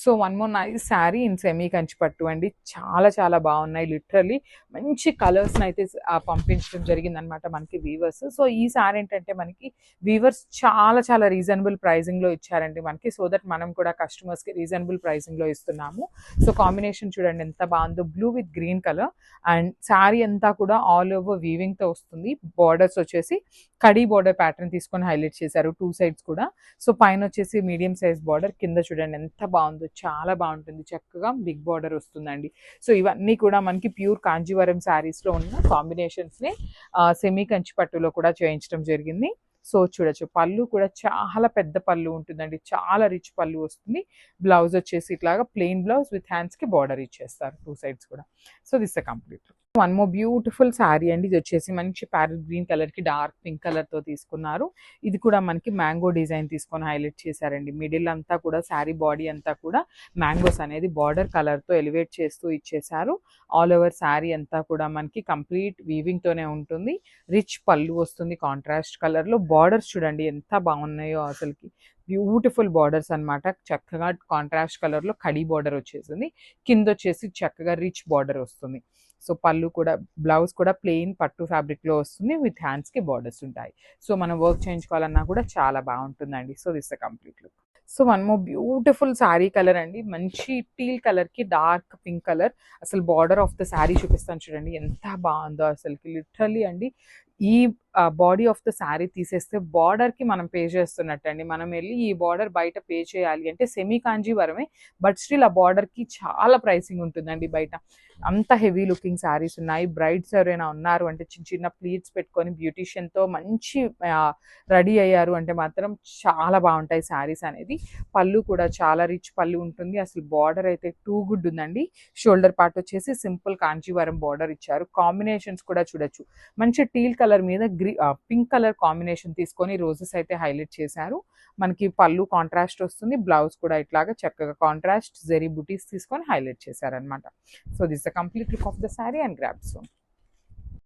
So one more nice sari in semi Kanchi పట్టు అండి. చాలా చాలా బాగున్నాయి. లిటరల్లీ మంచి కలర్స్ని అయితే పంపించడం జరిగిందనమాట మనకి వీవర్స్. సో ఈ శారీ ఏంటంటే మనకి వీవర్స్ చాలా చాలా రీజనబుల్ ప్రైజింగ్లో ఇచ్చారండి మనకి. సో దట్ మనం కూడా కస్టమర్స్కి రీజనబుల్ ప్రైజింగ్లో ఇస్తున్నాము. సో కాంబినేషన్ చూడండి ఎంత బాగుందో, blue with green colour. And sari అంతా కూడా ఆల్ ఓవర్ వీవింగ్తో వస్తుంది. బార్డర్స్ వచ్చేసి కడీ బార్డర్ ప్యాటర్న్ తీసుకొని హైలైట్ చేశారు టూ సైడ్స్ కూడా. సో పైన వచ్చేసి మీడియం సైజ్ బార్డర్, కింద చూడండి ఎంత బాగుందో, చాలా బాగుంటుంది. చక్కగా బిగ్ బార్డర్ వస్తుందండి. సో ఇవన్నీ కూడా మనకి ప్యూర్ కాంజీవరం శారీస్లో ఉన్న కాంబినేషన్స్ని సెమీ కంచి పట్టులో కూడా చేయించడం జరిగింది. సో చూడొచ్చు, పళ్ళు కూడా చాలా పెద్ద పళ్ళు ఉంటుందండి, చాలా రిచ్ పళ్ళు వస్తుంది. బ్లౌజ్ వచ్చేసి ఇట్లాగా ప్లెయిన్ బ్లౌజ్ విత్ హ్యాండ్స్కి బార్డర్ ఇచ్చేస్తారు టూ సైడ్స్ కూడా. So this the complete. One more beautiful sari అండి. ఇది వచ్చేసి మంచి ప్యారెట్ గ్రీన్ కలర్కి డార్క్ పింక్ కలర్తో తీసుకున్నారు. ఇది కూడా మనకి మ్యాంగో డిజైన్ తీసుకొని హైలైట్ చేశారండి. మిడిల్ అంతా కూడా శారీ బాడీ అంతా కూడా మ్యాంగోస్ అనేది బార్డర్ కలర్తో ఎలివేట్ చేస్తూ ఇచ్చేసారు. ఆల్ ఓవర్ శారీ అంతా కూడా మనకి కంప్లీట్ వీవింగ్తోనే ఉంటుంది. రిచ్ పళ్ళు వస్తుంది కాంట్రాస్ట్ కలర్లో. బార్డర్స్ చూడండి ఎంత బాగున్నాయో అసలుకి, బ్యూటిఫుల్ బార్డర్స్ అనమాట. చక్కగా కాంట్రాస్ట్ కలర్లో కడీ బార్డర్ వచ్చేసింది. కింద వచ్చేసి చక్కగా రిచ్ బార్డర్ వస్తుంది. సో పళ్ళు కూడా, బ్లౌజ్ కూడా ప్లెయిన్ పట్టు ఫ్యాబ్రిక్లో వస్తుంది విత్ హ్యాండ్స్కి బార్డర్స్ ఉంటాయి. సో మనం వర్క్ చేయించుకోవాలన్నా కూడా చాలా బాగుంటుందండి. So this the complete look. So one more beautiful sari colour అండి. మంచి టీల్ కలర్కి డార్క్ పింక్ కలర్. అసలు బార్డర్ ఆఫ్ ద శారీ చూపిస్తాను చూడండి ఎంత బాగుందో అసలుకి. లిటరల్లీ అండి ఈ బాడీ ఆఫ్ ద శారీ తీసేస్తే బార్డర్కి మనం పే చేస్తున్నట్టండి. మనం వెళ్ళి ఈ బార్డర్ బయట పే చేయాలి అంటే సెమీ కాంజీవరమే, బట్ స్టిల్ ఆ బార్డర్కి చాలా ప్రైసింగ్ ఉంటుందండి బయట. అంత హెవీ లుకింగ్ శారీస్ ఉన్నాయి. బ్రైడ్స్ ఎవరైనా ఉన్నారు అంటే చిన్న చిన్న ప్లీట్స్ పెట్టుకొని బ్యూటీషియన్తో మంచి రెడీ అయ్యారు అంటే మాత్రం చాలా బాగుంటాయి శారీస్ అనేది. పళ్ళు కూడా చాలా రిచ్ పళ్ళు ఉంటుంది. అసలు బార్డర్ అయితే టూ గుడ్ ఉందండి. షోల్డర్ పార్ట్ వచ్చేసి సింపుల్ కాంజీవరం బార్డర్ ఇచ్చారు. కాంబినేషన్స్ కూడా చూడొచ్చు, మంచి టీల్ కలర్ మీద పింక్ కలర్ కాంబినేషన్ తీసుకొని రోజెస్ అయితే హైలైట్ చేశారు. మనకి పళ్ళు కాంట్రాస్ట్ వస్తుంది. బ్లౌజ్ కూడా ఇట్లాగా చక్కగా కాంట్రాస్ట్ జెరీ బుటీస్ తీసుకొని హైలైట్ చేశారనమాట. So this the complete look of the sari and grab son.